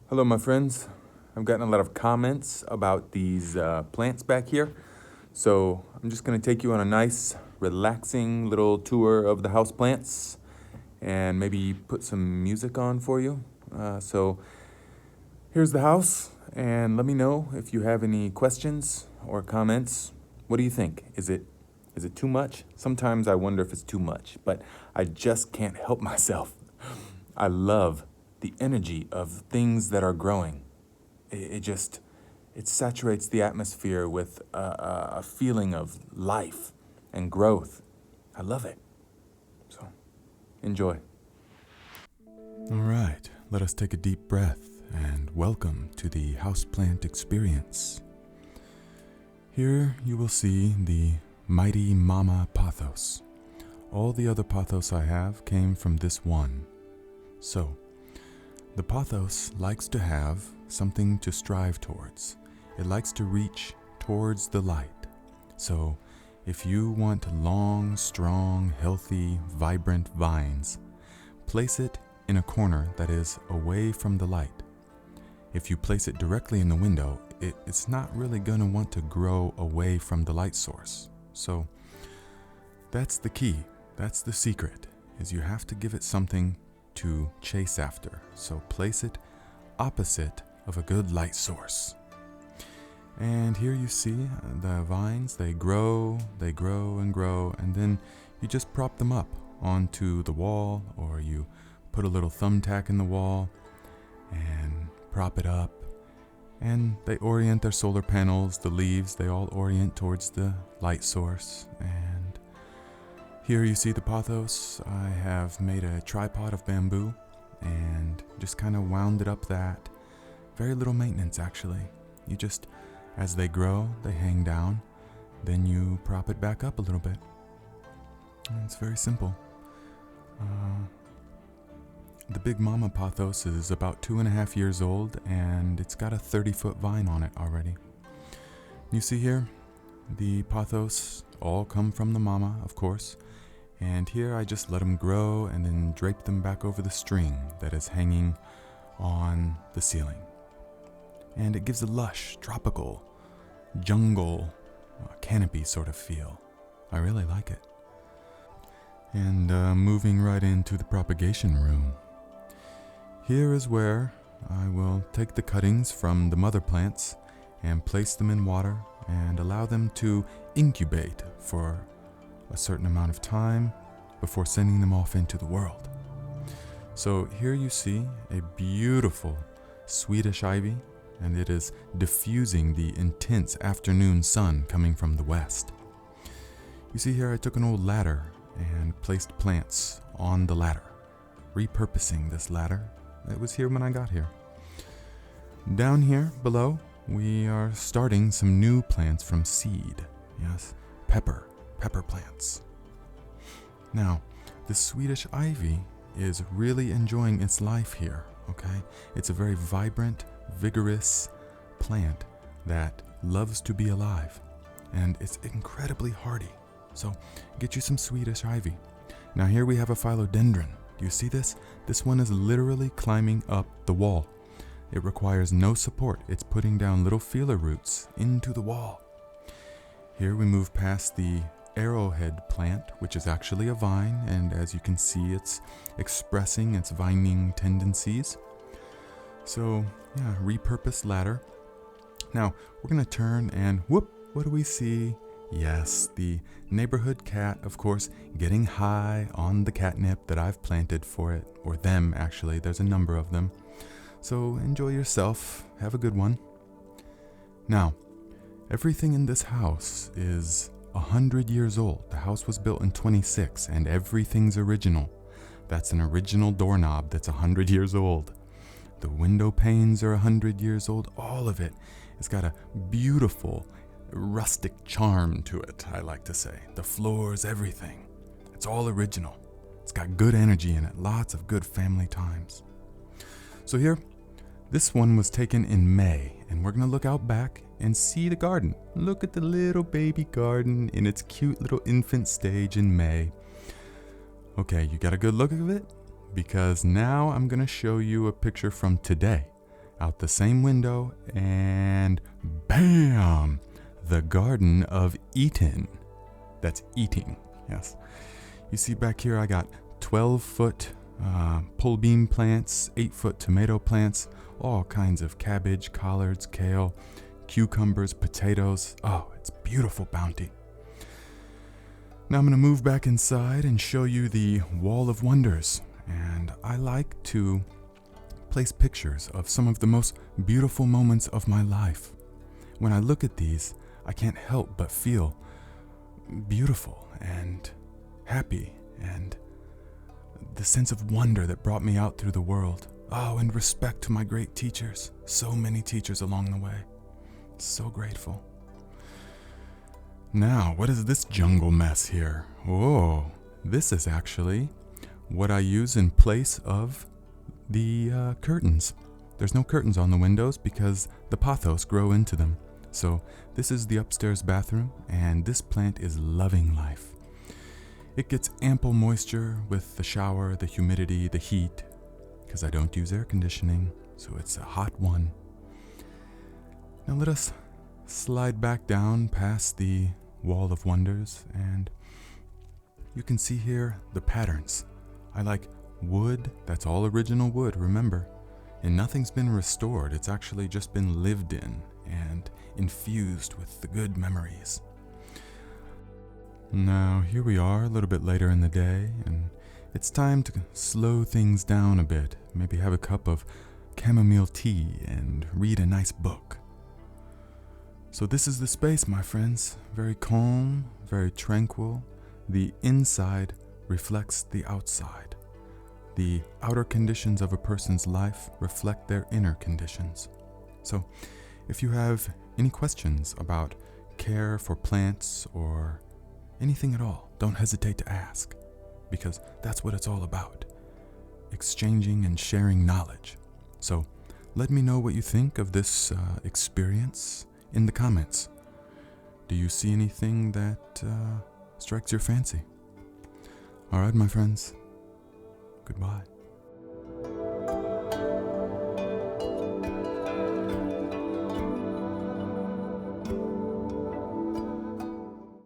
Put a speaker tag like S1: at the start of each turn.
S1: Hello, my friends. I've gotten a lot of comments about these plants back here. So I'm just going to take you on a nice, relaxing little tour of the house plants and maybe put some music on for you. So here's the house, and let me know if you have any questions or comments. What do you think? Is it too much? Sometimes I wonder if it's too much, but I just can't help myself. I love the energy of things that are growing. It saturates the atmosphere with a feeling of life and growth. I love it. So enjoy. All right, let us take a deep breath and welcome to the houseplant experience. Here you will see the mighty Mama Pothos. All the other Pothos I have came from this one. So, the Pothos likes to have something to strive towards. It likes to reach towards the light. So, if you want long, strong, healthy, vibrant vines, place it in a corner that is away from the light. If you place it directly in the window, it's not really going to want to grow away from the light source. So, that's the key. That's the secret, is you have to give it something to chase after. So place it opposite of a good light source. And here you see the vines, they grow and grow, and then you just prop them up onto the wall, or you put a little thumbtack in the wall and prop it up. And they orient their solar panels, the leaves, they all orient towards the light source. And here you see the Pothos. I have made a tripod of bamboo and just kind of wound it up that. Very little maintenance, actually. You just, as they grow, they hang down. Then you prop it back up a little bit. And it's very simple. The big Mama Pothos is about 2.5 years old, and it's got a 30-foot vine on it already. You see here, the Pothos all come from the Mama, of course. And here I just let them grow and then drape them back over the string that is hanging on the ceiling. And it gives a lush, tropical, jungle, canopy sort of feel. I really like it. And moving right into the propagation room. Here is where I will take the cuttings from the mother plants and place them in water and allow them to incubate for a certain amount of time before sending them off into the world. So here you see a beautiful Swedish ivy, and it is diffusing the intense afternoon sun coming from the west. You see here I took an old ladder and placed plants on the ladder, repurposing this ladder. It was here when I got here. Down here below, we are starting some new plants from seed. Yes, pepper plants. Now, the Swedish ivy is really enjoying its life here, okay? It's a very vibrant, vigorous plant that loves to be alive, and it's incredibly hardy. So, get you some Swedish ivy. Now here we have a philodendron. Do you see this? This one is literally climbing up the wall. It requires no support. It's putting down little feeler roots into the wall. Here we move past the arrowhead plant, which is actually a vine, and as you can see, it's expressing its vining tendencies. So, yeah, repurposed ladder. Now, we're going to turn and whoop, what do we see? Yes, the neighborhood cat, of course, getting high on the catnip that I've planted for it, or them actually, there's a number of them. So enjoy yourself, have a good one. Now, everything in this house is 100 years old. The house was built in 26 and everything's original. That's an original doorknob that's 100 years old. The window panes are 100 years old. All of it has got a beautiful rustic charm to it, I like to say. The floors, everything. It's all original. It's got good energy in it, lots of good family times. So here, this one was taken in May, and we're going to look out back and see the garden. Look at the little baby garden in its cute little infant stage in May. Okay, you got a good look of it? Because now I'm going to show you a picture from today. out the same window, and bam! The Garden of Eden. That's eating, yes. You see back here I got 12-foot pole bean plants, 8-foot tomato plants, all kinds of cabbage, collards, kale, cucumbers, potatoes. Oh, it's beautiful bounty. Now I'm going to move back inside and show you the Wall of Wonders. And I like to place pictures of some of the most beautiful moments of my life. When I look at these, I can't help but feel beautiful and happy and the sense of wonder that brought me out through the world. Oh, and respect to my great teachers. So many teachers along the way. So grateful. Now, what is this jungle mess here? Oh, this is actually what I use in place of the curtains. There's no curtains on the windows because the pothos grow into them. So this is the upstairs bathroom, and this plant is loving life. It gets ample moisture with the shower, the humidity, the heat, because I don't use air conditioning, so it's a hot one. Now let us slide back down past the Wall of Wonders, and you can see here the patterns. I like wood. That's all original wood, remember. And nothing's been restored. It's actually just been lived in and infused with the good memories. Now here we are a little bit later in the day, and it's time to slow things down a bit. Maybe have a cup of chamomile tea and read a nice book. So this is the space, my friends. Very calm, very tranquil. The inside reflects the outside. The outer conditions of a person's life reflect their inner conditions. So if you have any questions about care for plants or anything at all, don't hesitate to ask, because that's what it's all about. Exchanging and sharing knowledge. So let me know what you think of this experience in the comments. Do you see anything that strikes your fancy? All right, my friends. Goodbye.